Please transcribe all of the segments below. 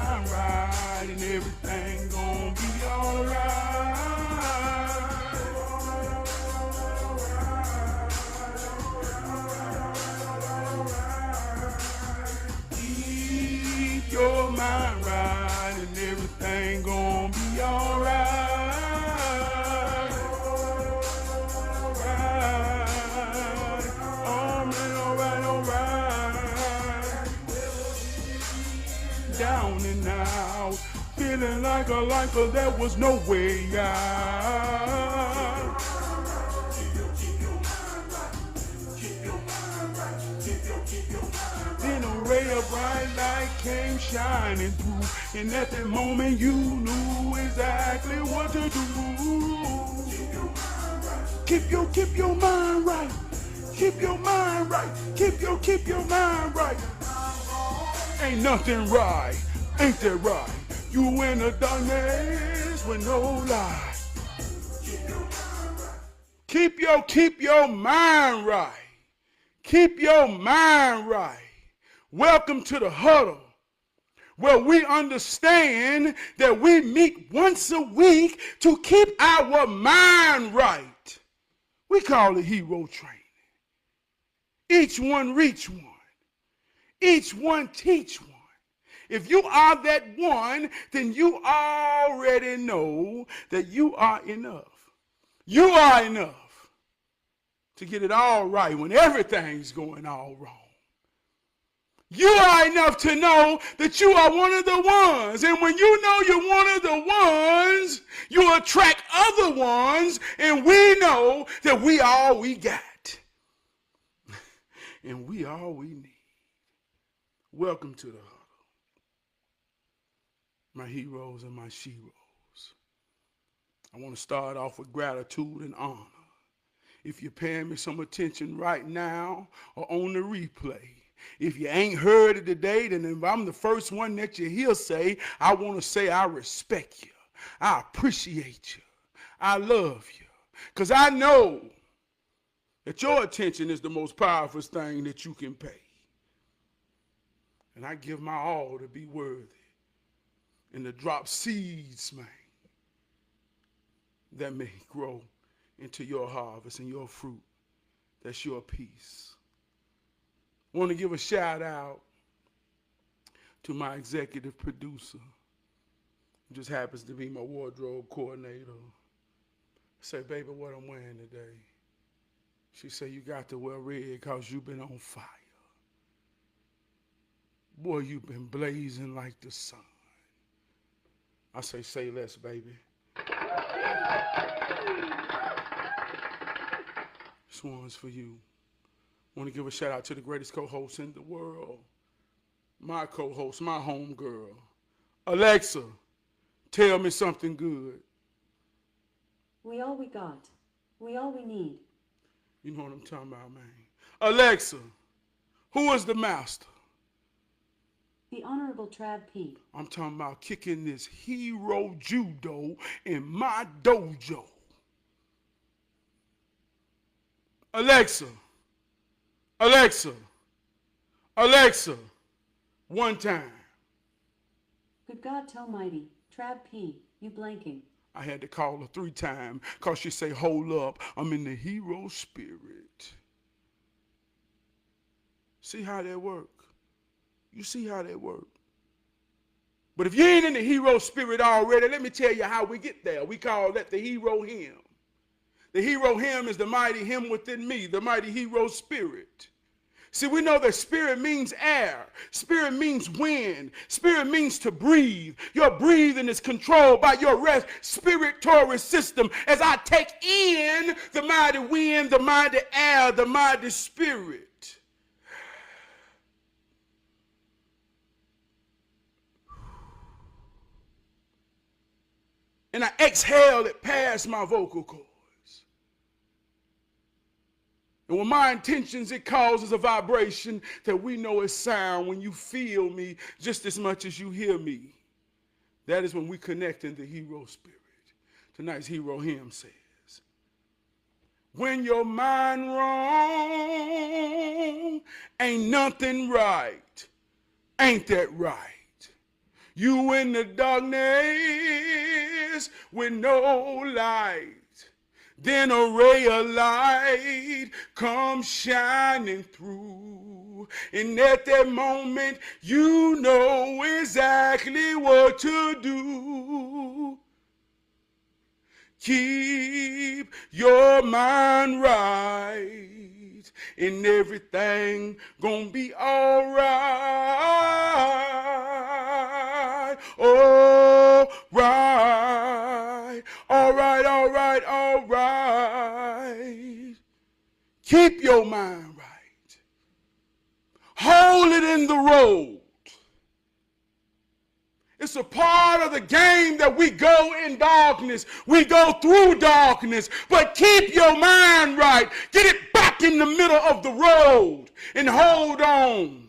mind right and everything gonna be alright. Keep your mind right and everything gonna be alright. Down and out, feeling like a lifer, there was no way out. Then a ray of bright light came shining through, and at that moment you knew exactly what to do. Keep your mind right. Keep your mind right. Keep your mind right. Ain't nothing right, ain't that right? You in the darkness with no light. Keep your mind right. Keep your mind right. Welcome to the huddle, where we understand that we meet once a week to keep our mind right. We call it hero training. Each one reach one. Each one teach one. If you are that one, then you already know that you are enough. You are enough to get it all right when everything's going all wrong. You are enough to know that you are one of the ones. And when you know you're one of the ones, you attract other ones, and we know that we all we got. And we all we need. Welcome to the huddle, my heroes and my sheroes. I want to start off with gratitude and honor. If you're paying me some attention right now or on the replay, if you ain't heard it today, then if I'm the first one that you hear say, I want to say I respect you. I appreciate you. I love you. Because I know that your attention is the most powerful thing that you can pay. And I give my all to be worthy and to drop seeds, man, that may grow into your harvest and your fruit. That's your peace. I want to give a shout out to my executive producer, who just happens to be my wardrobe coordinator. I say, baby, what I'm wearing today? She said, you got to wear red because you've been on fire. Boy, you've been blazing like the sun. I say less, baby. This one's for you. I want to give a shout out to the greatest co-host in the world. My co-host, my homegirl. Alexa, tell me something good. We all we got. We all we need. You know what I'm talking about, man. Alexa, who is the master? The Honorable Trav P. I'm talking about kicking this hero judo in my dojo. Alexa, Alexa, Alexa, one time. Good God Almighty, Trav P, you blanking. I had to call her 3 times because she say, hold up, I'm in the hero spirit. See how that work? You see how that work? But if you ain't in the hero spirit already, let me tell you how we get there. We call that the hero hymn. The hero hymn is the mighty hymn within me, the mighty hero spirit. See, we know that spirit means air. Spirit means wind. Spirit means to breathe. Your breathing is controlled by your respiratory system as I take in the mighty wind, the mighty air, the mighty spirit. And I exhale it past my vocal cords. And with my intentions, it causes a vibration that we know is sound when you feel me just as much as you hear me. That is when we connect in the hero spirit. Tonight's hero hymn says, when your mind wrong, ain't nothing right. Ain't that right? You in the darkness with no light. Then a ray of light comes shining through. And at that moment, you know exactly what to do. Keep your mind right, and everything gonna be all right. All right. All right, all right, all right. Keep your mind right. Hold it in the road. It's a part of the game that we go in darkness. We go through darkness. But keep your mind right. Get it back in the middle of the road and hold on.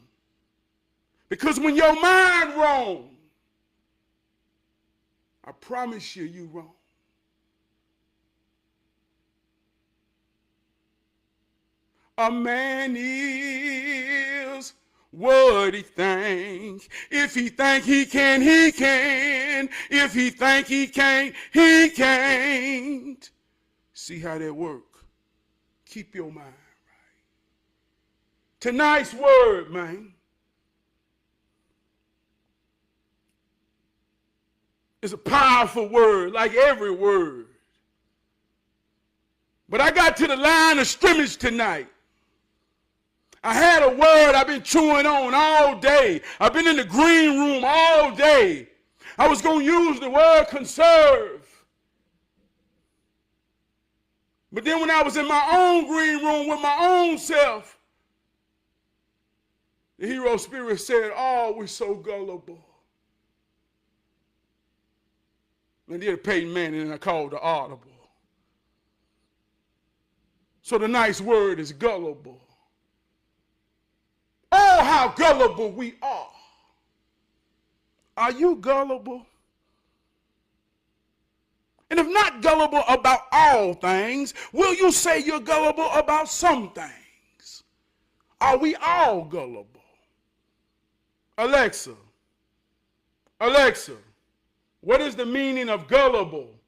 Because when your mind wrong, I promise you, you wrong. A man is what he think. If he think he can, he can. If he think he can't, he can't. See how that work? Keep your mind right. Tonight's word, man, is a powerful word, like every word. But I got to the line of scrimmage tonight. I had a word I've been chewing on all day. I've been in the green room all day. I was going to use the word conserve. But then when I was in my own green room with my own self, the hero spirit said, oh, we're so gullible. And then Peyton Manning and I called the audible. So the nice word is gullible. Oh, how gullible we are. Are you gullible? And if not gullible about all things, will you say you're gullible about some things? Are we all gullible? Alexa, what is the meaning of gullible?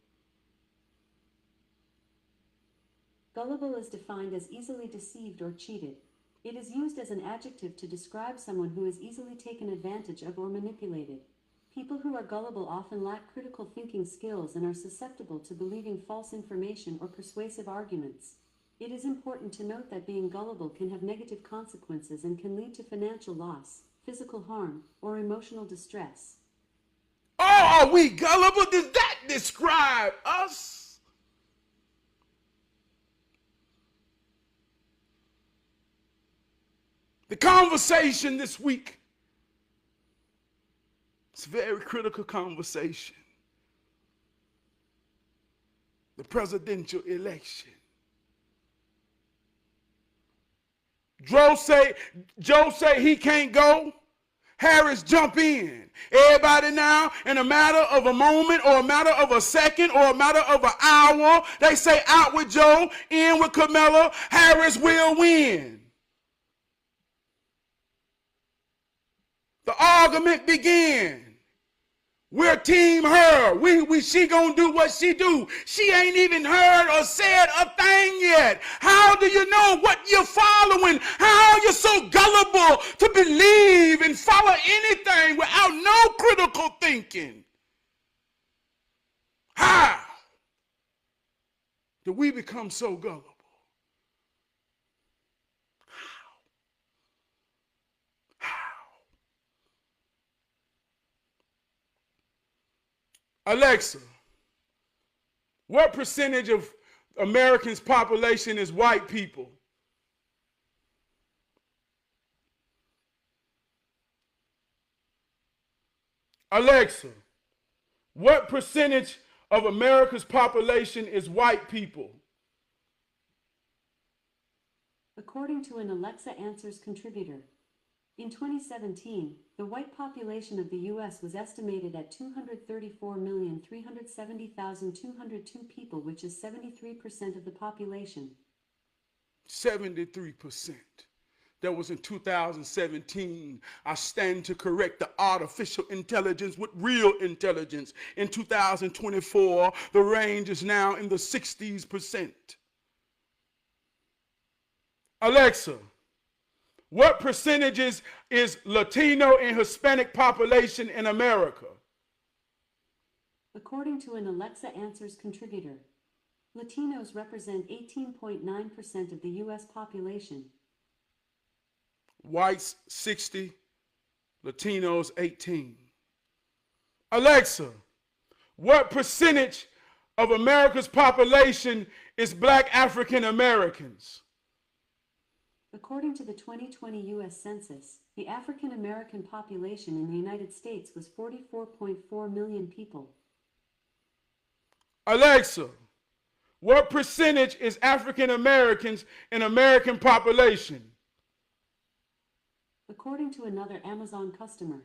Gullible is defined as easily deceived or cheated. It is used as an adjective to describe someone who is easily taken advantage of or manipulated. People who are gullible often lack critical thinking skills and are susceptible to believing false information or persuasive arguments. It is important to note that being gullible can have negative consequences and can lead to financial loss, physical harm, or emotional distress. Oh, are we gullible? Does that describe us? The conversation this week, it's a very critical conversation. The presidential election. Joe say he can't go. Harris jump in. Everybody now, in a matter of a moment or a matter of a second or a matter of an hour, they say out with Joe, in with Camilla, Harris will win. The argument began. We're team her. She gonna do what she do. She ain't even heard or said a thing yet. How do you know what you're following? How are you so gullible to believe and follow anything without no critical thinking? How do we become so gullible? Alexa, what percentage of Americans' population is white people? Alexa, what percentage of America's population is white people? According to an Alexa Answers contributor, in 2017, the white population of the U.S. was estimated at 234,370,202 people, which is 73% of the population. 73%. That was in 2017. I stand to correct the artificial intelligence with real intelligence. In 2024, the range is now in the 60%. Alexa, what percentages is Latino and Hispanic population in America? According to an Alexa Answers contributor, Latinos represent 18.9% of the U.S. population. Whites 60, Latinos 18. Alexa, what percentage of America's population is Black African Americans? According to the 2020 U.S. Census, the African American population in the United States was 44.4 million people. Alexa, what percentage is African Americans in American population? According to another Amazon customer,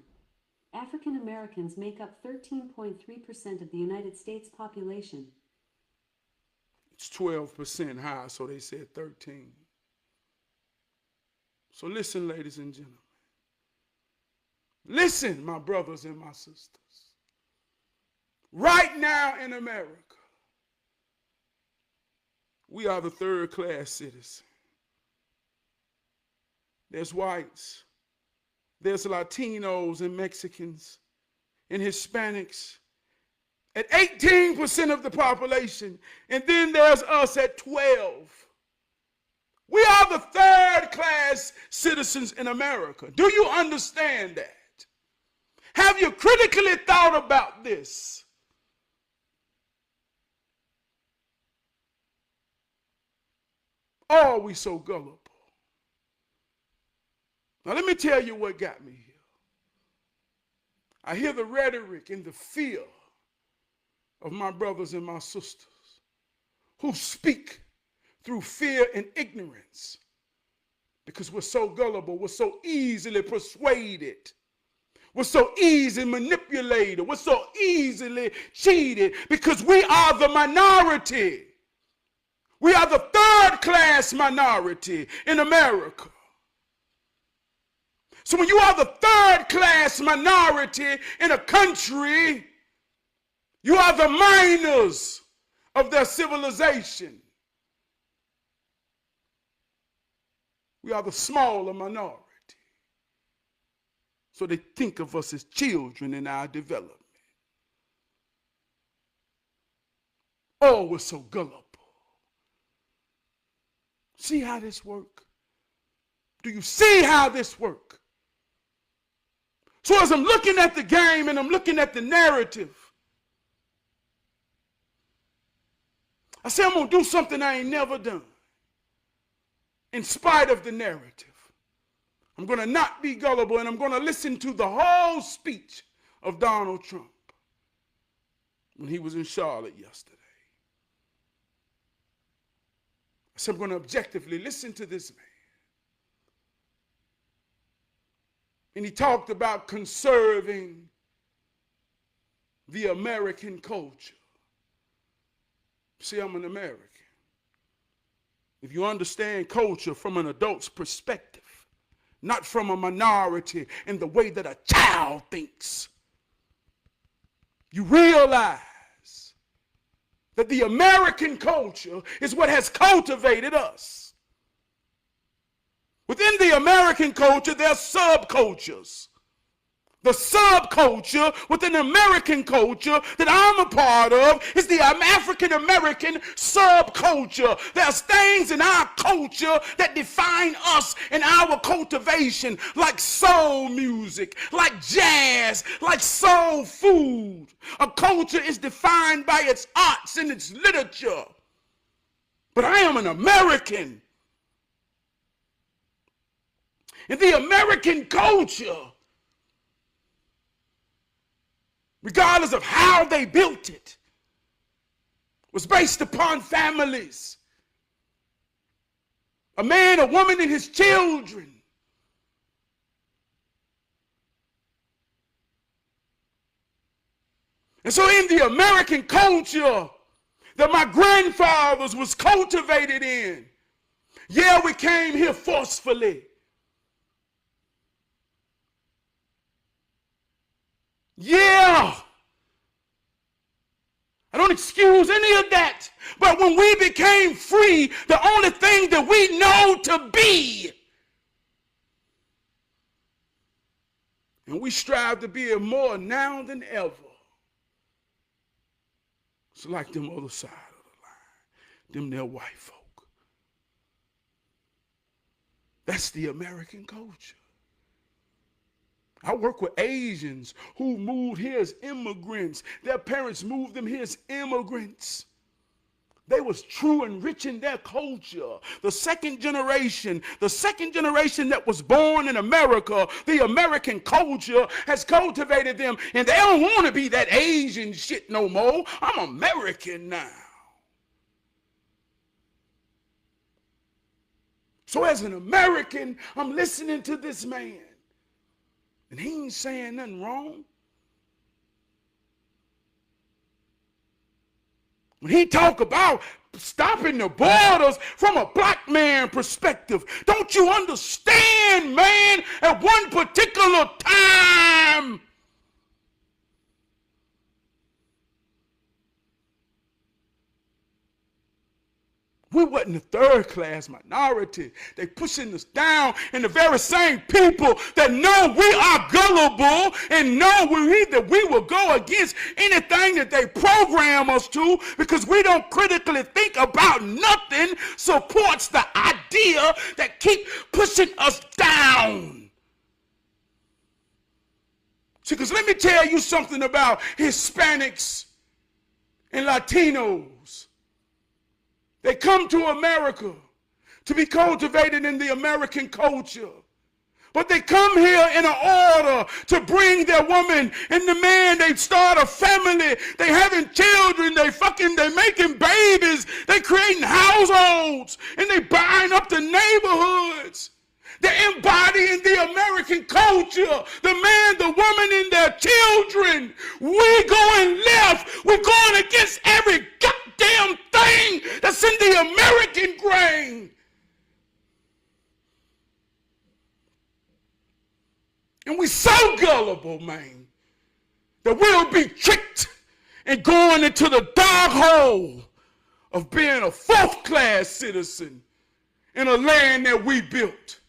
African Americans make up 13.3% of the United States population. It's 12% high, so they said 13. So listen, ladies and gentlemen. Listen, my brothers and my sisters. Right now in America, we are the third-class citizens. There's whites, there's Latinos and Mexicans and Hispanics at 18% of the population, and then there's us at 12. We are the third-class citizens in America. Do you understand that? Have you critically thought about this? Oh, we so gullible. Now let me tell you what got me here. I hear the rhetoric and the fear of my brothers and my sisters who speak through fear and ignorance because we're so gullible, we're so easily persuaded, we're so easily manipulated, we're so easily cheated because we are the minority. We are the third-class minority in America. So when you are the third-class minority in a country, you are the minors of their civilization. We are the smaller minority. So they think of us as children in our development. Oh, we're so gullible. See how this works? Do you see how this works? So as I'm looking at the game and I'm looking at the narrative, I say I'm going to do something I ain't never done. In spite of the narrative, I'm going to not be gullible and I'm going to listen to the whole speech of Donald Trump when he was in Charlotte yesterday. So I'm going to objectively listen to this man. And he talked about conserving the American culture. See, I'm an American. If you understand culture from an adult's perspective, not from a minority in the way that a child thinks, you realize that the American culture is what has cultivated us. Within the American culture, there are subcultures. The subculture within American culture that I'm a part of is the African-American subculture. There's things in our culture that define us and our cultivation, like soul music, like jazz, like soul food. A culture is defined by its arts and its literature. But I am an American. And the American culture, regardless of how they built it, was based upon families. A man, a woman, and his children. And so in the American culture that my grandfathers was cultivated in, yeah, we came here forcefully. Yeah. I don't excuse any of that. But when we became free, the only thing that we know to be, and we strive to be it more now than ever, it's like them other side of the line, them there white folk. That's the American culture. I work with Asians who moved here as immigrants. Their parents moved them here as immigrants. They was true and rich in their culture. The second generation that was born in America, the American culture has cultivated them, and they don't want to be that Asian shit no more. I'm American now. So as an American, I'm listening to this man, and he ain't saying nothing wrong. When he talk about stopping the borders from a black man perspective, don't you understand, man, at one particular time, we wasn't a third-class minority. They pushing us down, and the very same people that know we are gullible and know we will go against anything that they program us to because we don't critically think about nothing supports the idea that keep pushing us down. See, because let me tell you something about Hispanics and Latinos. They come to America to be cultivated in the American culture. But they come here in order to bring their woman and the man. They start a family. They having children. They making babies. They creating households. And they buying up the neighborhoods. They're embodying the American culture. The man, the woman, and their children. We going left. We're going against every goddamn thing that's in the American grain. And we're so gullible, man, that we'll be tricked and going into the dark hole of being a fourth-class citizen in a land that we built.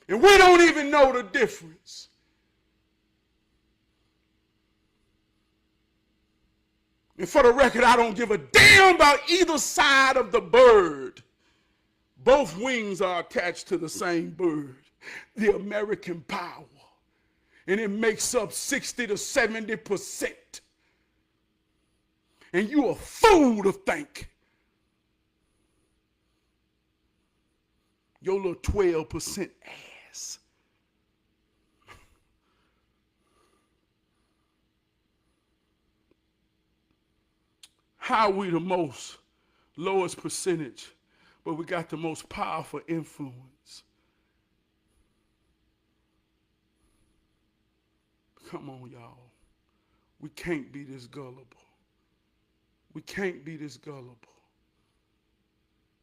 And we don't even know the difference. And for the record, I don't give a damn about either side of the bird. Both wings are attached to the same bird, the American power. And it makes up 60 to 70%. And you a fool to think your little 12% ass. How are we the most lowest percentage, but we got the most powerful influence? Come on, y'all. We can't be this gullible. We can't be this gullible.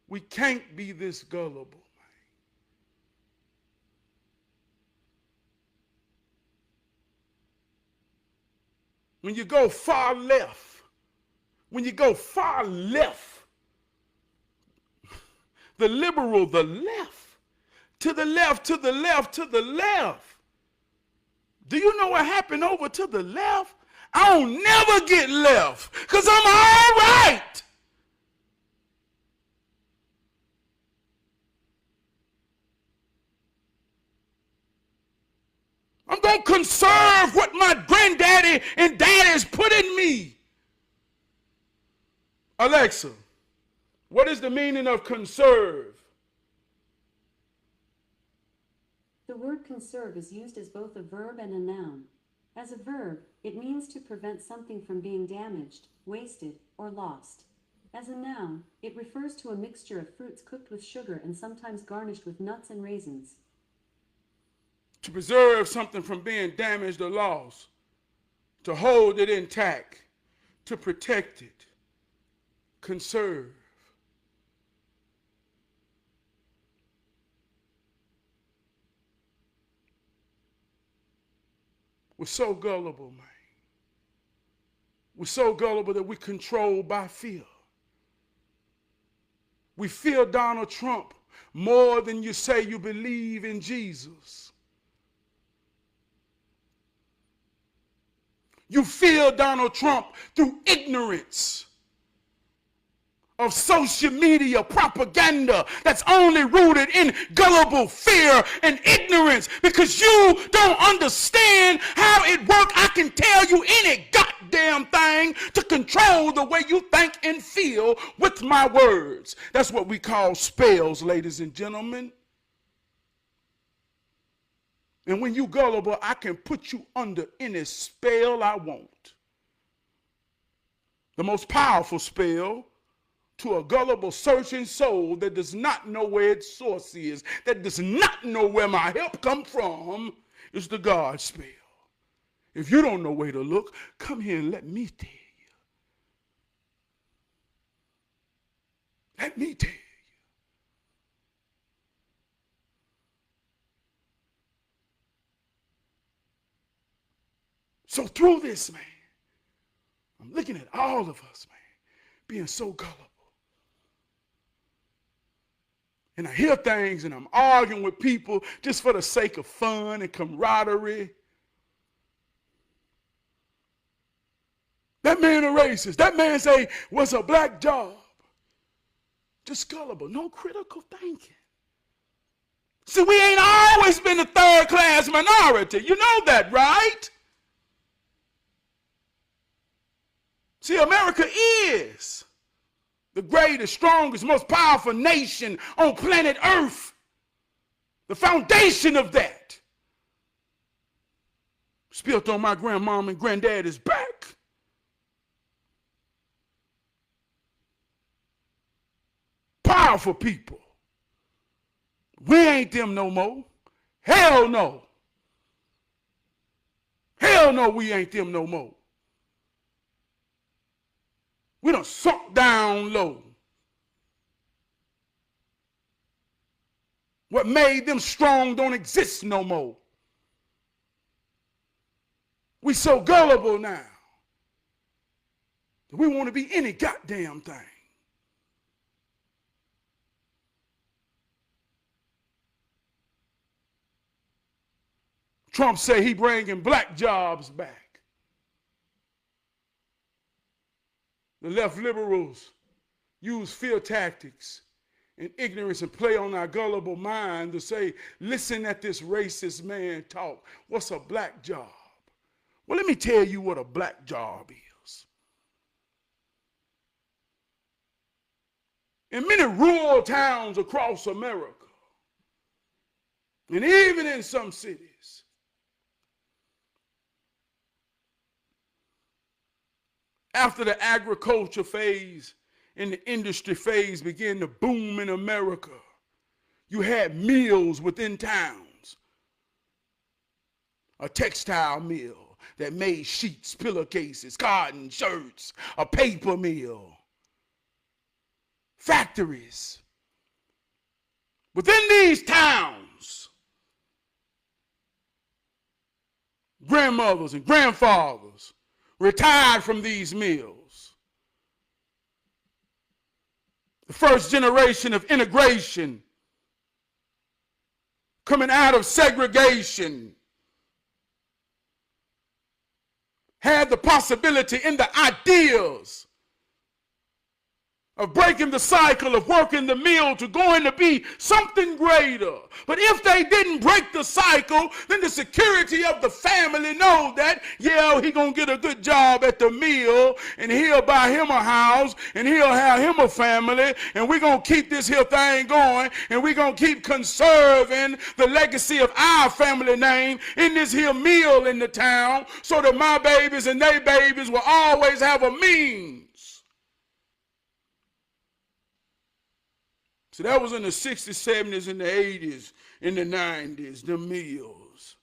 We can't be this gullible, man. When you go far left, the liberal, the left, to the left, to the left, to the left. Do you know what happened over to the left? I don't never get left because I'm all right. I'm going to conserve what my granddaddy and daddies put in me. Alexa, what is the meaning of conserve? The word conserve is used as both a verb and a noun. As a verb, it means to prevent something from being damaged, wasted, or lost. As a noun, it refers to a mixture of fruits cooked with sugar and sometimes garnished with nuts and raisins. To preserve something from being damaged or lost, to hold it intact, to protect it, conserve. We're so gullible, man. We're so gullible that we're controlled by fear. We fear Donald Trump more than you say you believe in Jesus. You fear Donald Trump through ignorance of social media propaganda that's only rooted in gullible fear and ignorance because you don't understand how it works. I can tell you any goddamn thing to control the way you think and feel with my words. That's what we call spells, ladies and gentlemen. And when you gullible, I can put you under any spell I want. The most powerful spell to a gullible, searching soul that does not know where its source is, that does not know where my help comes from, is the God spell. If you don't know where to look, come here and let me tell you. Let me tell you. So through this, man, I'm looking at all of us, man, being so gullible. And I hear things and I'm arguing with people just for the sake of fun and camaraderie. That man a racist. That man say, what's a black job? Just gullible, no critical thinking. See, we ain't always been a third class minority. You know that, right? See, America is the greatest, strongest, most powerful nation on planet Earth. The foundation of that was built on my grandmom and granddaddy's back. Powerful people. We ain't them no more. Hell no. Hell no, we ain't them no more. We done sunk down low. What made them strong don't exist no more. We so gullible now that we want to be any goddamn thing. Trump say he bringing black jobs back. The left liberals use fear tactics and ignorance and play on our gullible mind to say, listen at this racist man talk. What's a black job? Well, let me tell you what a black job is. In many rural towns across America, and even in some cities, after the agriculture phase and the industry phase began to boom in America, you had mills within towns. A textile mill that made sheets, pillowcases, cotton, shirts, a paper mill. Factories. Within these towns, grandmothers and grandfathers retired from these mills. The first generation of integration coming out of segregation had the possibility and the ideas of breaking the cycle of working the mill to going to be something greater. But if they didn't break the cycle, then the security of the family know that, yeah, he gonna get a good job at the mill, and he'll buy him a house, and he'll have him a family, and we're gonna keep this here thing going, and we're gonna keep conserving the legacy of our family name in this here mill in the town, so that my babies and their babies will always have a means. So that was in the 60s, 70s, and the 80s, in the 90s, the mills.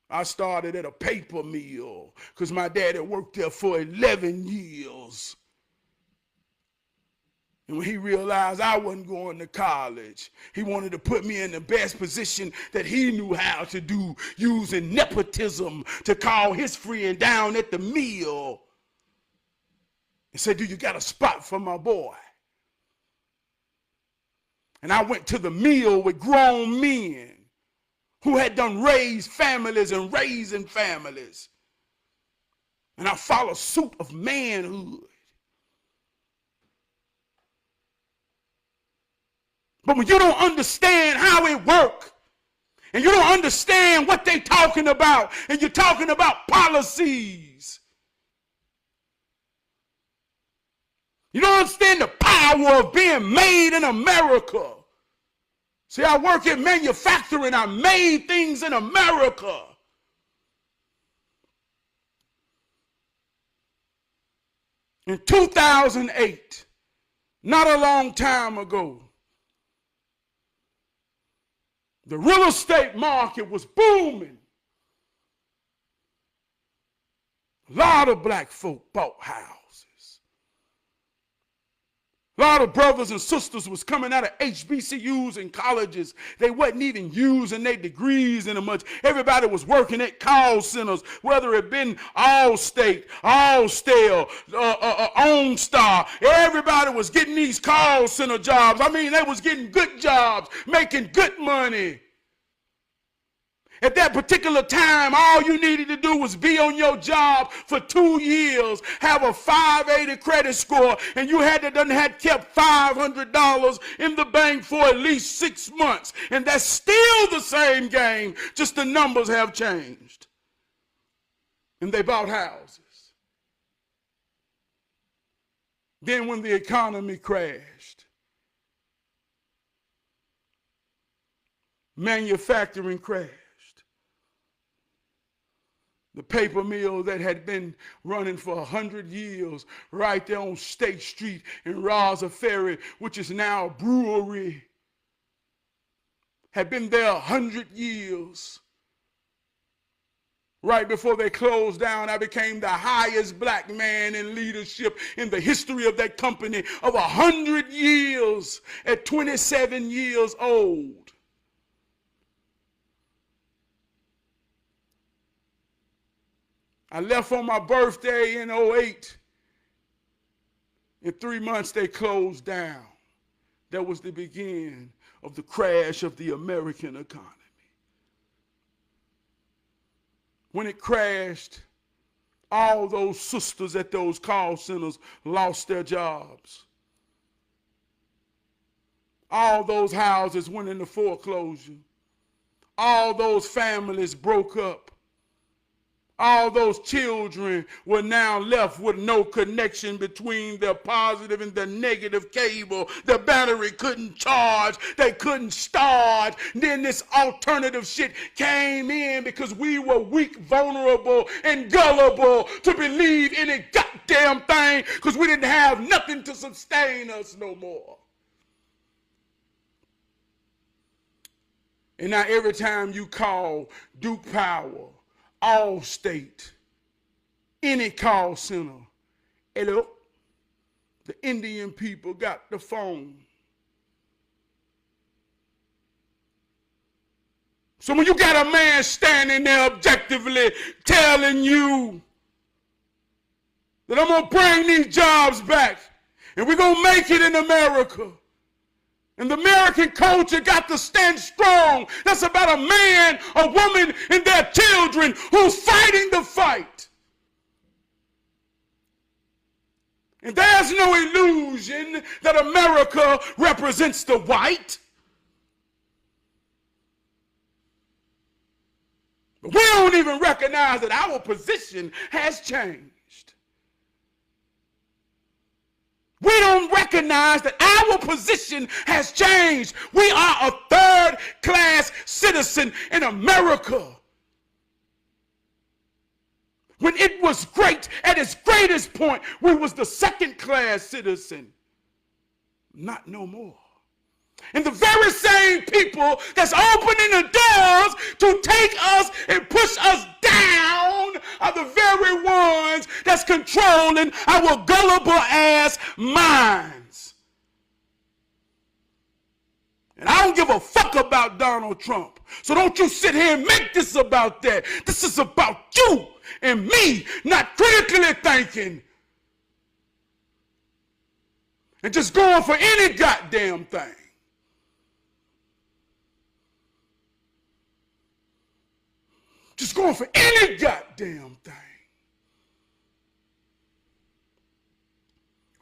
I started at a paper mill because my daddy worked there for 11 years. And when he realized I wasn't going to college, he wanted to put me in the best position that he knew how to do, using nepotism to call his friend down at the meal and say, do you got a spot for my boy? And I went to the meal with grown men who had done raised families and raising families. And I followed suit of manhood. But when you don't understand how it works, and you don't understand what they're talking about, and you're talking about policies, you don't understand the power of being made in America. See, I work in manufacturing. I made things in America. In 2008, not a long time ago, the real estate market was booming. A lot of black folk bought houses. A lot of brothers and sisters was coming out of HBCUs and colleges. They wasn't even using their degrees in much. Everybody was working at call centers, whether it been Allstate, Allstate, OnStar. Everybody was getting these call center jobs. I mean, they was getting good jobs, making good money. At that particular time, all you needed to do was be on your job for 2 years, have a 580 credit score, and you had kept $500 in the bank for at least 6 months. And that's still the same game, just the numbers have changed. And they bought houses. Then when the economy crashed, manufacturing crashed. The paper mill that had been running for 100 years right there on State Street in Rosa Ferry, which is now a brewery, had been there 100 years. Right before they closed down, I became the highest black man in leadership in the history of that company of 100 years at 27 years old. I left on my birthday in 2008. In 3 months, they closed down. That was the beginning of the crash of the American economy. When it crashed, all those sisters at those call centers lost their jobs. All those houses went into foreclosure. All those families broke up. All those children were now left with no connection between their positive and their negative cable. The battery couldn't charge. They couldn't start. Then this alternative shit came in because we were weak, vulnerable, and gullible to believe any goddamn thing because we didn't have nothing to sustain us no more. And now every time you call Duke Power, Allstate, any call center, hello, the Indian people got the phone. So when you got a man standing there objectively telling you that I'm going to bring these jobs back and we're going to make it in America, and the American culture got to stand strong. That's about a man, a woman, and their children who's fighting the fight. And there's no illusion that America represents the white. But we don't even recognize that our position has changed. We don't recognize that our position has changed. We are a third-class citizen in America. When it was great, at its greatest point, we was the second-class citizen. Not no more. And the very same people that's opening the doors to take us and push us down are the very ones that's controlling our gullible ass minds. And I don't give a fuck about Donald Trump. So don't you sit here and make this about that. This is about you and me not critically thinking and just going for any goddamn thing. Just going for any goddamn thing.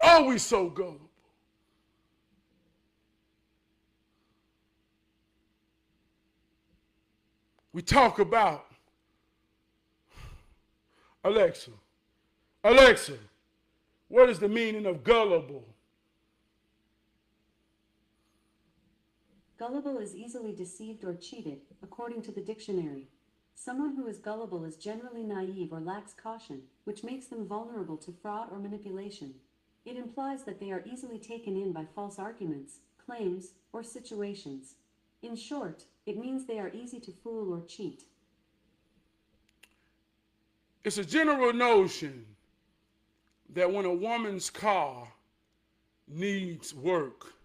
Are we so gullible? We talk about Alexa, what is the meaning of gullible? Gullible is easily deceived or cheated, according to the dictionary. Someone who is gullible is generally naive or lacks caution, which makes them vulnerable to fraud or manipulation. It implies that they are easily taken in by false arguments, claims, or situations. In short, it means they are easy to fool or cheat. It's a general notion that when a woman's car needs work,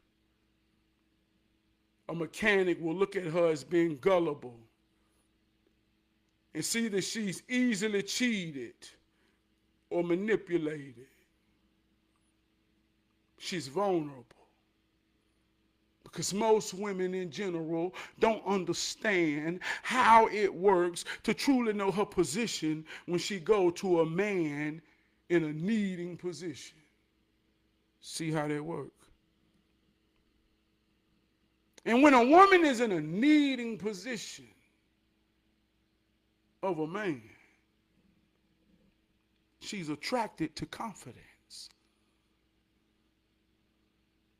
a mechanic will look at her as being gullible and see that she's easily cheated or manipulated. She's vulnerable. Because most women in general don't understand how it works to truly know her position when she go to a man in a needing position. See how that works? And when a woman is in a needing position of a man, she's attracted to confidence.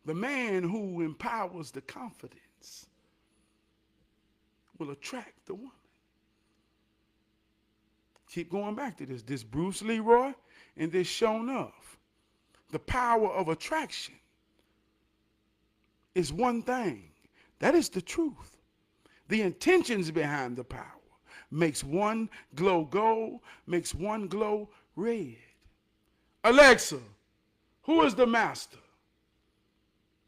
The man who empowers the confidence will attract the woman. Keep going back to this. This Bruce Leroy and this shown off. The power of attraction is one thing. That is the truth. The intentions behind the power makes one glow gold, makes one glow red. Alexa, who is the master?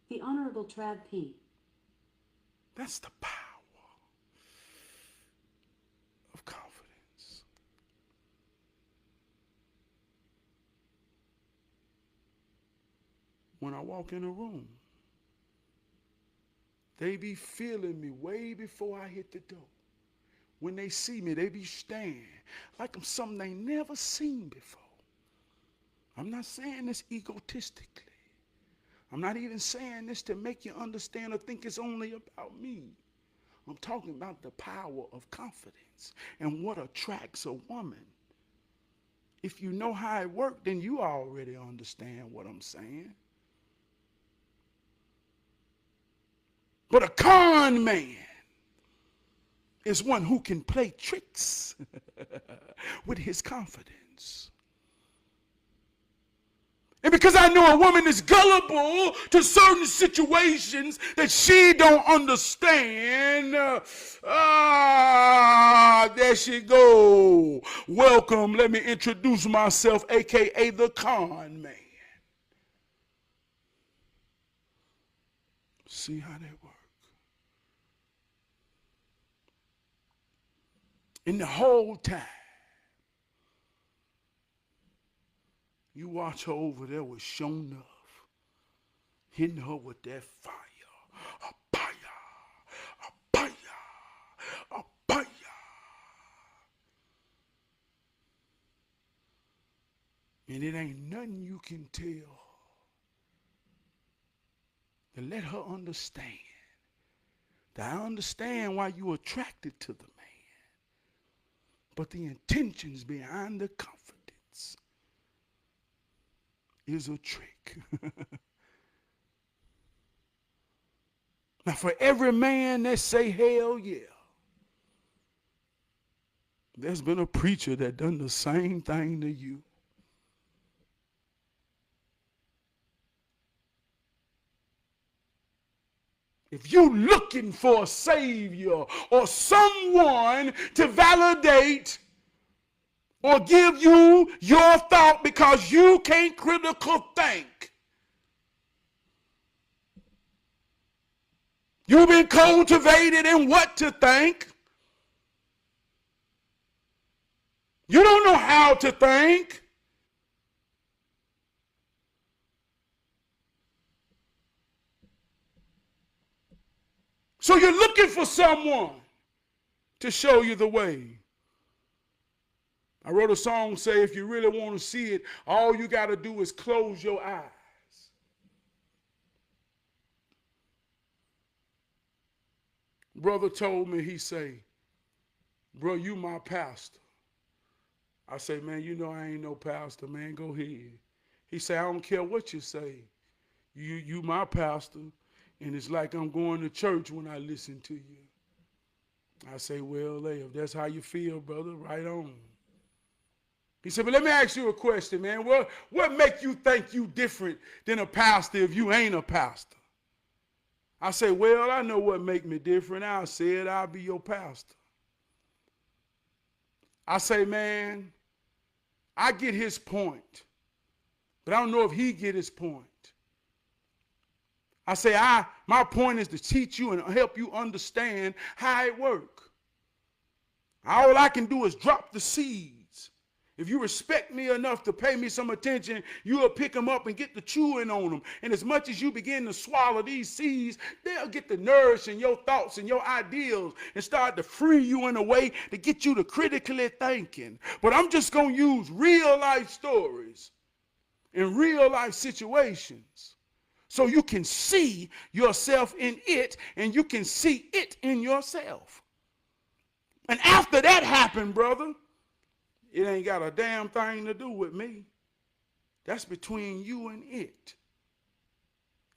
The Honorable Trav P. That's the power of confidence. When I walk in a room, they be feeling me way before I hit the door. When they see me, they be staring like I'm something they never seen before. I'm not saying this egotistically. I'm not even saying this to make you understand or think it's only about me. I'm talking about the power of confidence and what attracts a woman. If you know how it works, then you already understand what I'm saying. But a con man is one who can play tricks with his confidence. And because I know a woman is gullible to certain situations that she don't understand, there she go. Welcome, let me introduce myself, a.k.a. the con man. See how that works. And the whole time, you watch her over there with shown enough, hitting her with that fire. A fire, a fire, a fire. And it ain't nothing you can tell to let her understand that I understand why you're attracted to the man. But the intentions behind the confidence is a trick. Now, for every man that say hell yeah, there's been a preacher that done the same thing to you. If you're looking for a savior or someone to validate or give you your thought because you can't critical think, You've been cultivated in what to think. You don't know how to think. So you're looking for someone to show you the way. I wrote a song say if you really want to see it, all you got to do is close your eyes. Brother told me, he say, bro, you my pastor. I say, man, you know I ain't no pastor, man, go ahead. He say, I don't care what you say. You my pastor, and it's like I'm going to church when I listen to you. I say, well, if that's how you feel, brother, right on. He said, but let me ask you a question, man. What make you think you different than a pastor if you ain't a pastor? I say, well, I know what make me different. I said I'll be your pastor. I say, man, I get his point, but I don't know if he get his point. I say, my point is to teach you and help you understand how it works. All I can do is drop the seeds. If you respect me enough to pay me some attention, you'll pick them up and get the chewing on them. And as much as you begin to swallow these seeds, they'll get to nourishing your thoughts and your ideals and start to free you in a way to get you to critically thinking. But I'm just going to use real life stories and real life situations so you can see yourself in it and you can see it in yourself. And after that happened, brother, it ain't got a damn thing to do with me. That's between you and it.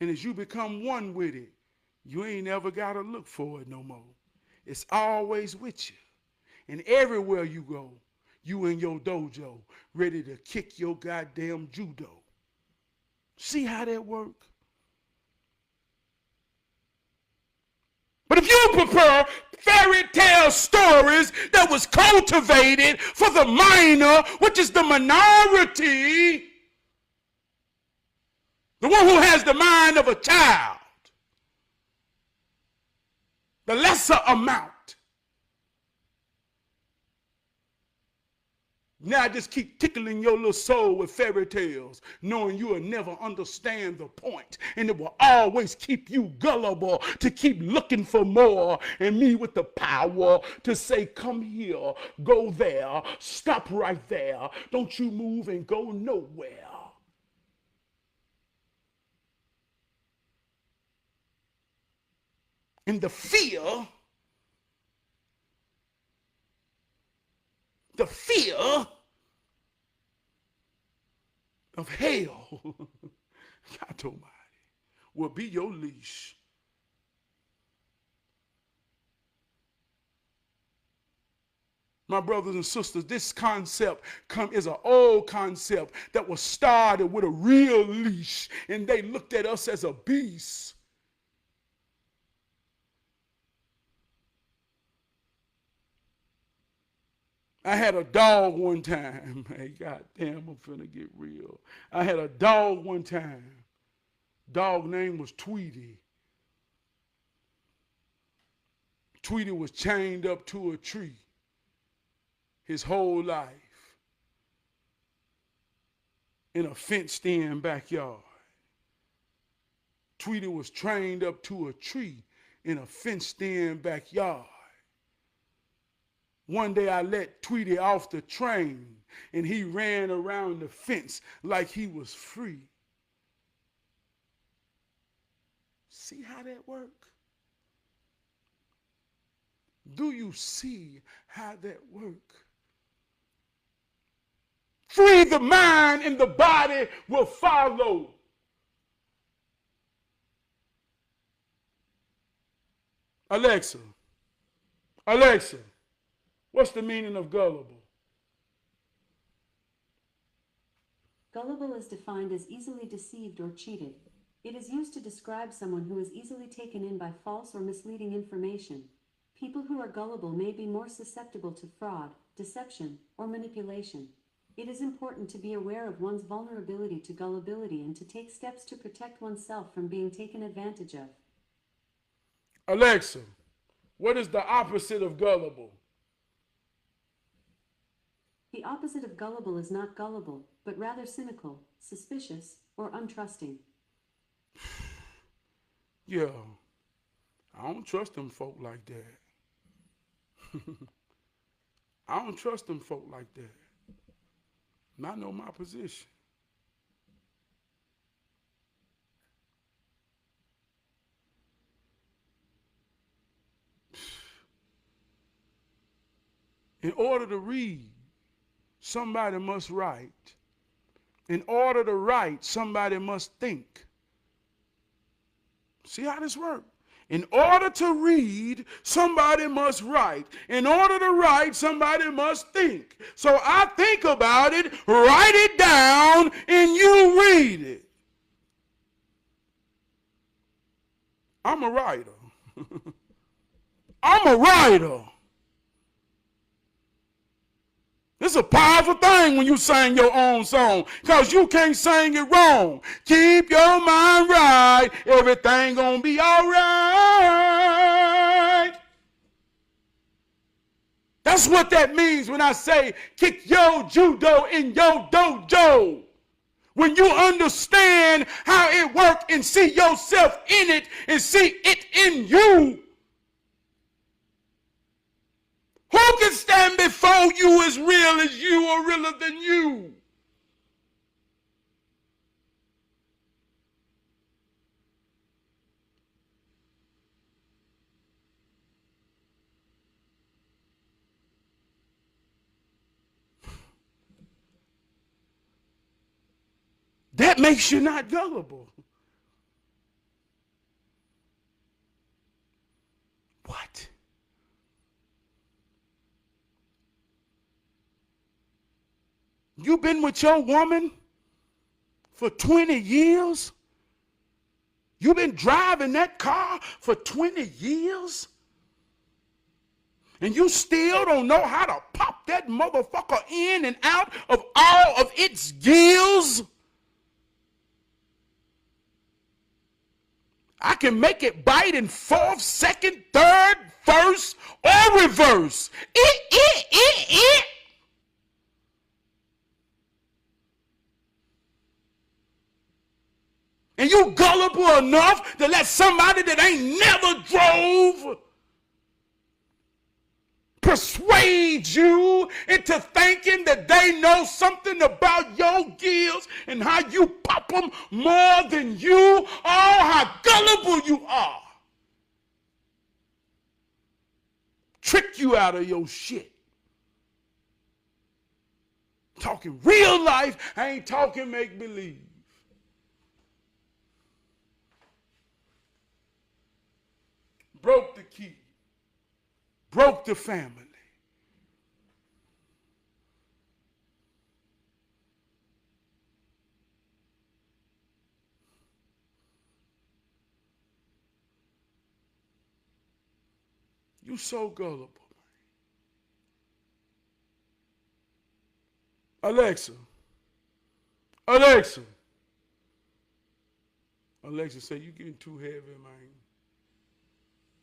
And as you become one with it, you ain't ever got to look for it no more. It's always with you. And everywhere you go, you in your dojo, ready to kick your goddamn judo. See how that work? But if you prefer fairy tale stories that was cultivated for the minor, which is the minority, the one who has the mind of a child, the lesser amount. Now I just keep tickling your little soul with fairy tales, knowing you will never understand the point, and it will always keep you gullible to keep looking for more, and me with the power to say, come here, go there, stop right there, don't you move and go nowhere. And the fear of hell, God Almighty, will be your leash. My brothers and sisters, this concept is an old concept that was started with a real leash, and they looked at us as a beast. I had a dog one time. Hey, goddamn, I'm finna get real. I had a dog one time. Dog name was Tweety. Tweety was chained up to a tree his whole life in a fenced-in backyard. Tweety was trained up to a tree in a fenced-in backyard. One day I let Tweety off the train and he ran around the fence like he was free. See how that works? Do you see how that works? Free the mind and the body will follow. Alexa, what's the meaning of gullible? Gullible is defined as easily deceived or cheated. It is used to describe someone who is easily taken in by false or misleading information. People who are gullible may be more susceptible to fraud, deception, or manipulation. It is important to be aware of one's vulnerability to gullibility and to take steps to protect oneself from being taken advantage of. Alexa, what is the opposite of gullible? The opposite of gullible is not gullible, but rather cynical, suspicious, or untrusting. Yeah, I don't trust them folk like that. I don't trust them folk like that. And I know my position. In order to read, somebody must write. In order to write, somebody must think. See how this works? In order to read, somebody must write. In order to write, somebody must think. So I think about it, write it down, and you read it. I'm a writer. I'm a writer. It's a powerful thing when you sing your own song, because you can't sing it wrong. Keep your mind right, everything gonna be all right. That's what that means when I say kick your judo in your dojo. When you understand how it works and see yourself in it and see it in you. Who can stand before you as real as you or realer than you? That makes you not gullible. What? You've been with your woman for 20 years? You've been driving that car for 20 years? And you still don't know how to pop that motherfucker in and out of all of its gears? I can make it bite in fourth, second, third, first, or reverse. And you gullible enough to let somebody that ain't never drove persuade you into thinking that they know something about your gills and how you pop them more than you. Oh, how gullible you are. Trick you out of your shit. Talking real life, I ain't talking make believe. Broke the key. Broke the family. You so gullible. Alexa. Alexa. Alexa said, you getting too heavy, man.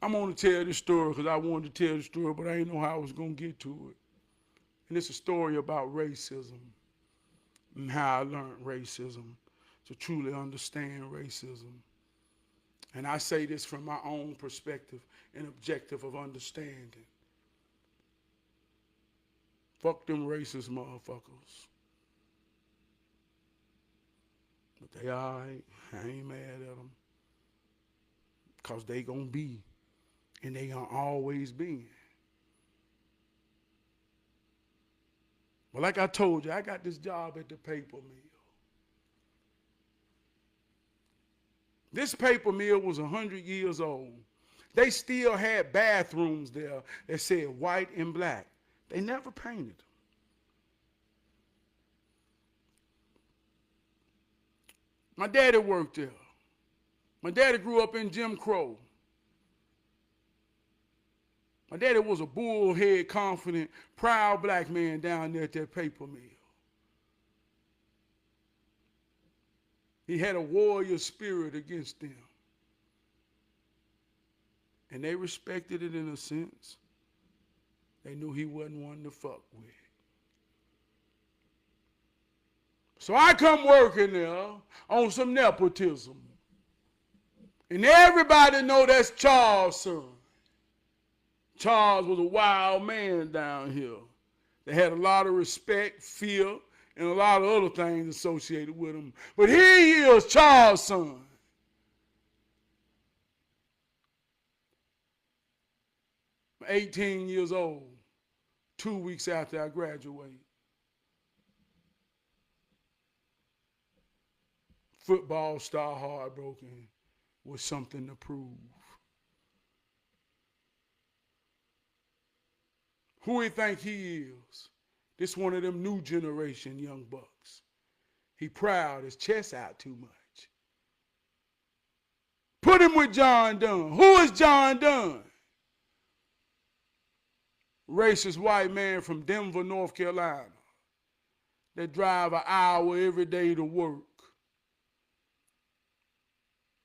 I'm going to tell this story because I wanted to tell the story, but I didn't know how I was going to get to it. And it's a story about racism and how I learned racism to truly understand racism. And I say this from my own perspective and objective of understanding. Fuck them racist motherfuckers. But they all right. I ain't mad at them. Because they gonna be. And they gonna always be. Well, like I told you, I got this job at the paper mill. This paper mill was 100 years old. They still had bathrooms there that said white and black. They never painted them. My daddy worked there. My daddy grew up in Jim Crow. My daddy was a bullhead, confident, proud black man down there at that paper mill. He had a warrior spirit against them. And they respected it in a sense. They knew he wasn't one to fuck with. So I come working there on some nepotism. And everybody know that's Charles' son. Charles was a wild man down here. They had a lot of respect, fear, and a lot of other things associated with him. But here he is, Charles' son. I'm 18 years old, 2 weeks after I graduated. Football star, heartbroken, with something to prove. Who he think he is? This one of them new generation young bucks. He proud, his chest out too much. Put him with John Dunn. Who is John Dunn? Racist white man from Denver, North Carolina, that drive an hour every day to work.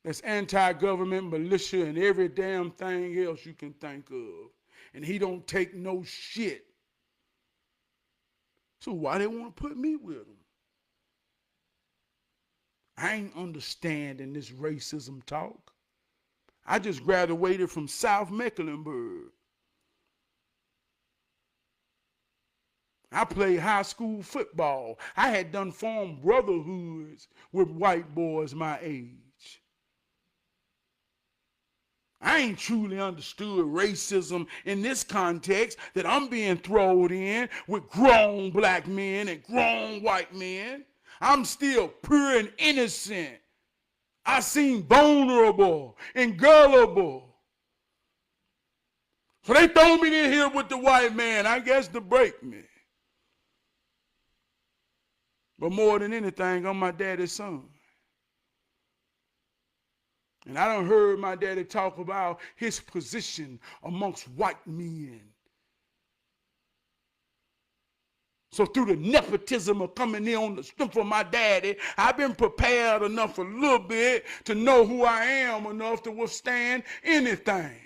That's anti-government, militia, and every damn thing else you can think of. And he don't take no shit. So why they want to put me with him? I ain't understanding this racism talk. I just graduated from South Mecklenburg. I played high school football. I had done formed brotherhoods with white boys my age. I ain't truly understood racism in this context that I'm being thrown in with grown black men and grown white men. I'm still pure and innocent. I seem vulnerable and gullible. So they throw me in here with the white man, I guess, to break me. But more than anything, I'm my daddy's son. And I done heard my daddy talk about his position amongst white men. So through the nepotism of coming in on the strength of my daddy, I've been prepared enough a little bit to know who I am enough to withstand anything.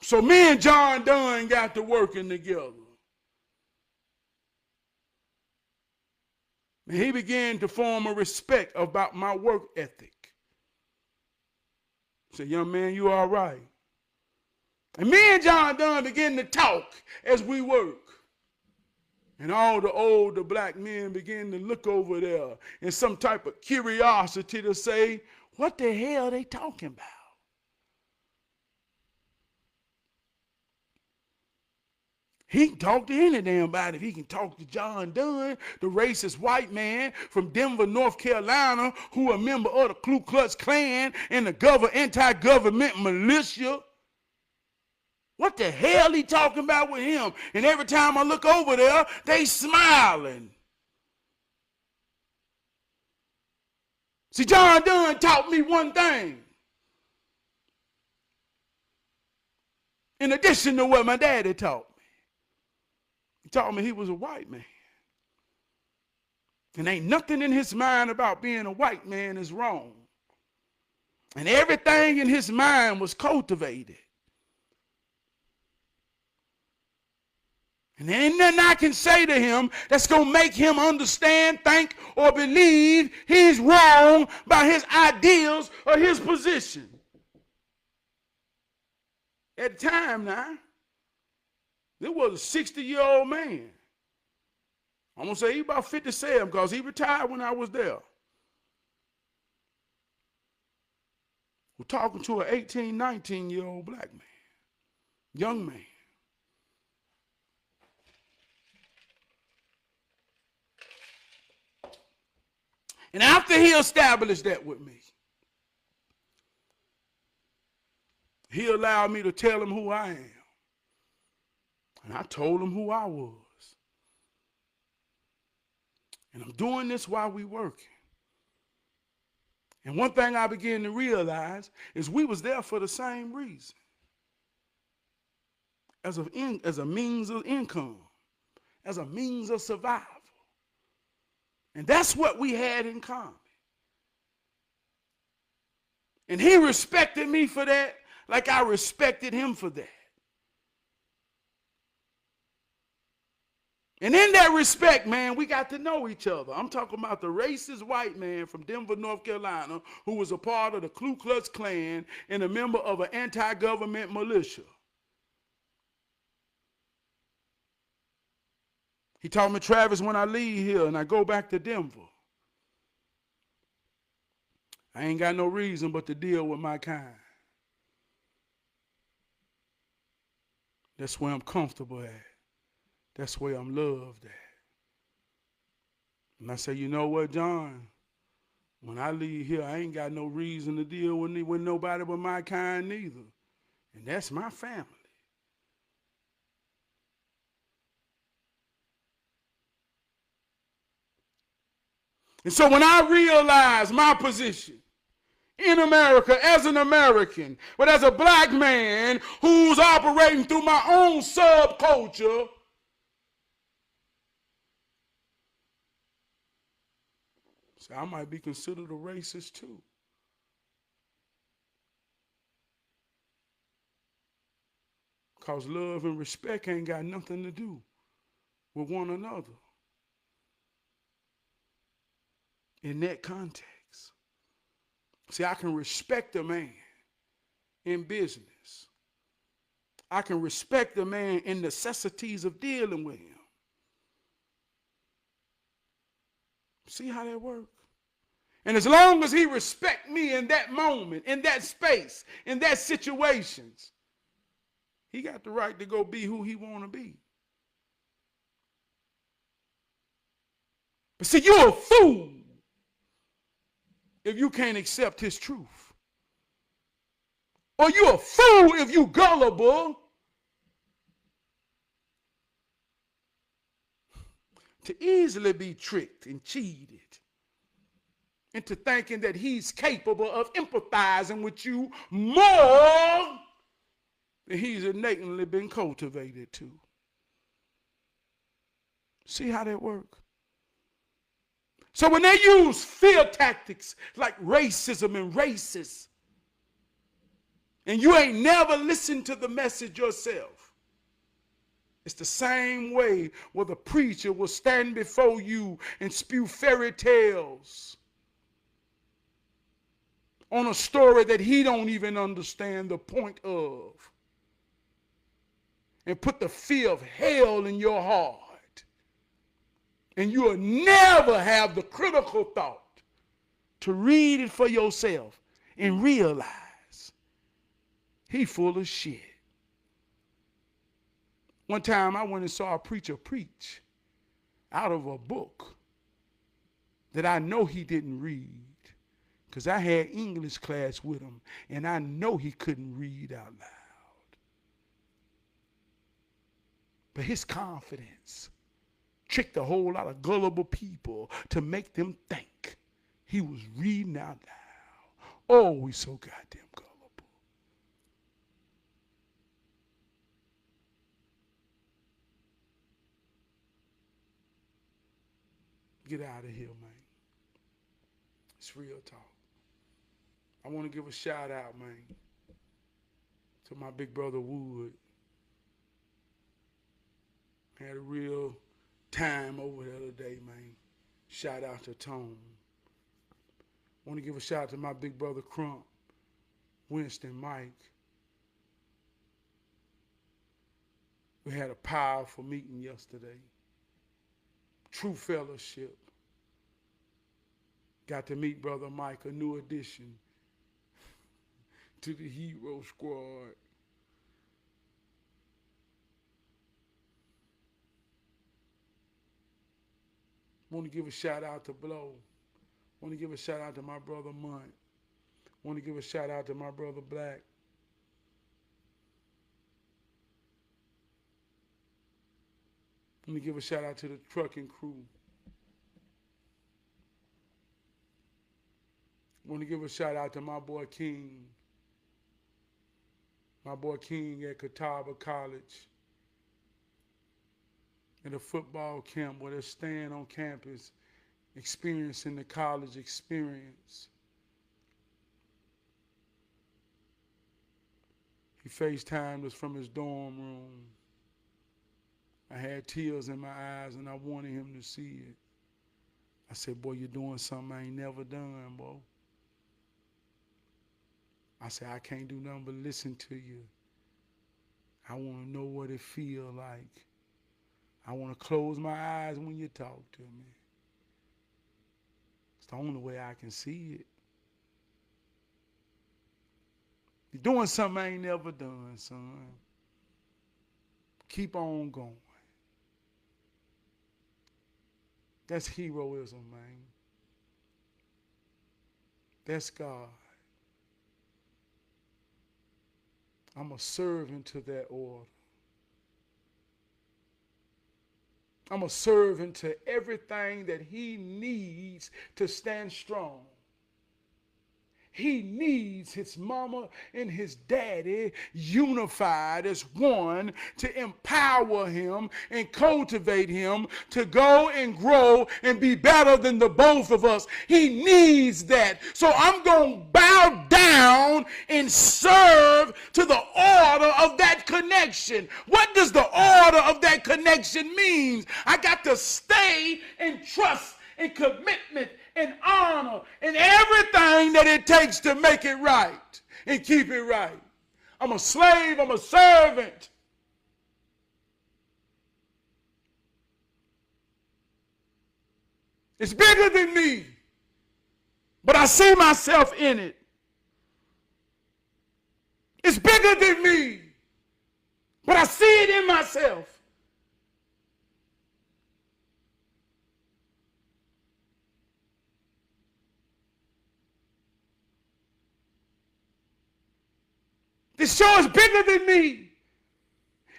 So me and John Dunn got to working together. And he began to form a respect about my work ethic. He said, young man, you all right? And me and John Dunn began to talk as we work. And all the older black men began to look over there in some type of curiosity to say, what the hell are they talking about? He can talk to any damn body. If he can talk to John Dunn, the racist white man from Denver, North Carolina, who a member of the Ku Klux Klan and the anti-government militia. What the hell he talking about with him? And every time I look over there, they smiling. See, John Dunn taught me one thing. In addition to what my daddy taught me. He taught me he was a white man. And ain't nothing in his mind about being a white man is wrong. And everything in his mind was cultivated. And there ain't nothing I can say to him that's going to make him understand, think, or believe he's wrong by his ideals or his position. At the time now, there was a 60-year-old man. I'm going to say he about 57 because he retired when I was there. We're talking to an 18, 19-year-old black man, young man. And after he established that with me, he allowed me to tell him who I am. And I told him who I was. And I'm doing this while we working. And one thing I began to realize is we was there for the same reason. As a means of income, as a means of survival. And that's what we had in common. And he respected me for that like I respected him for that. And in that respect, man, we got to know each other. I'm talking about the racist white man from Denver, North Carolina, who was a part of the Ku Klux Klan and a member of an anti-government militia. He told me, Travis, when I leave here and I go back to Denver, I ain't got no reason but to deal with my kind. That's where I'm comfortable at. That's where I'm loved at. And I say, you know what, John? When I leave here, I ain't got no reason to deal with nobody but my kind neither. And that's my family. And so when I realize my position in America as an American, but as a black man who's operating through my own subculture, so I might be considered a racist too. Because love and respect ain't got nothing to do with one another in that context. See, I can respect a man in business. I can respect a man in necessities of dealing with him. See how that works? And as long as he respect me in that moment, in that space, in that situations, he got the right to go be who he want to be. But see, you're a fool if you can't accept his truth. Or you're a fool if you gullible to easily be tricked and cheated into thinking that he's capable of empathizing with you more than he's innately been cultivated to. See how that works? So when they use fear tactics like racism and racists, and you ain't never listened to the message yourself, it's the same way where the preacher will stand before you and spew fairy tales on a story that he don't even understand the point of, and put the fear of hell in your heart. And you'll never have the critical thought to read it for yourself and realize he full of shit. One time I went and saw a preacher preach out of a book that I know he didn't read, because I had English class with him and I know he couldn't read out loud. But his confidence tricked a whole lot of gullible people to make them think he was reading out loud. Oh, he's so goddamn gullible. Get out of here, man. It's real talk. I want to give a shout out, man, to my big brother Wood. Had a real time over there today, man. Shout out to Tone. Want to give a shout out to my big brother Crump, Winston, Mike. We had a powerful meeting yesterday. True fellowship. Got to meet Brother Mike, a new addition to the Hero Squad. Want to give a shout out to Blow. Want to give a shout out to my brother Munt. Want to give a shout out to my brother Black. Want to give a shout out to the trucking crew. Want to give a shout out to my boy King. My boy King at Catawba College. In a football camp where they're staying on campus, experiencing the college experience. He FaceTimed us from his dorm room. I had tears in my eyes and I wanted him to see it. I said, boy, you're doing something I ain't never done, boy. I said, I can't do nothing but listen to you. I want to know what it feels like. I want to close my eyes when you talk to me. It's the only way I can see it. You're doing something I ain't never done, son. Keep on going. That's heroism, man. That's God. I'm a servant to that order. I'm a servant to everything that he needs to stand strong. He needs his mama and his daddy unified as one to empower him and cultivate him to go and grow and be better than the both of us. He needs that. So I'm going to bow down and serve to the order of that connection. What does the order of that connection mean? I got to stay and trust and commitment and honor and everything that it takes to make it right and keep it right. I'm a slave, I'm a servant. It's bigger than me, but I see myself in it. It's bigger than me, but I see it in myself. This show is bigger than me.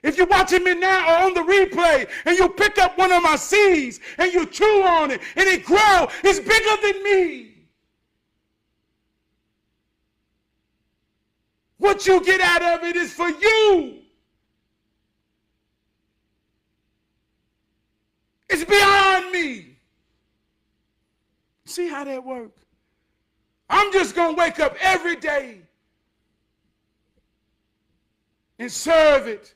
If you're watching me now or on the replay and you pick up one of my seeds and you chew on it and it grows, it's bigger than me. What you get out of it is for you. It's beyond me. See how that works? I'm just going to wake up every day and serve it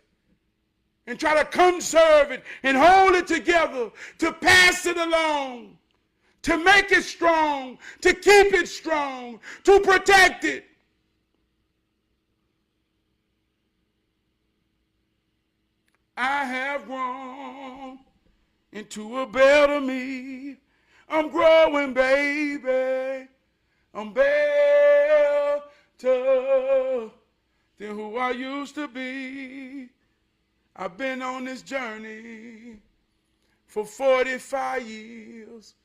and try to conserve it and hold it together, to pass it along, to make it strong, to keep it strong, to protect it. I have grown into a better me. I'm growing, baby. I'm better than who I used to be. I've been on this journey for 45 years.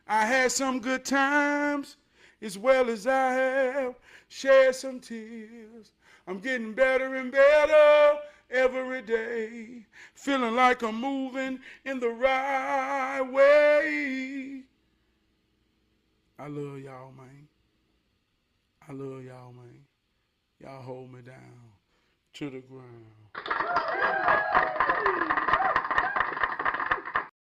I had some good times as well as I have shared some tears. I'm getting better and better every day, feeling like I'm moving in the right way. I love y'all, man. I love y'all, man. Y'all hold me down to the ground.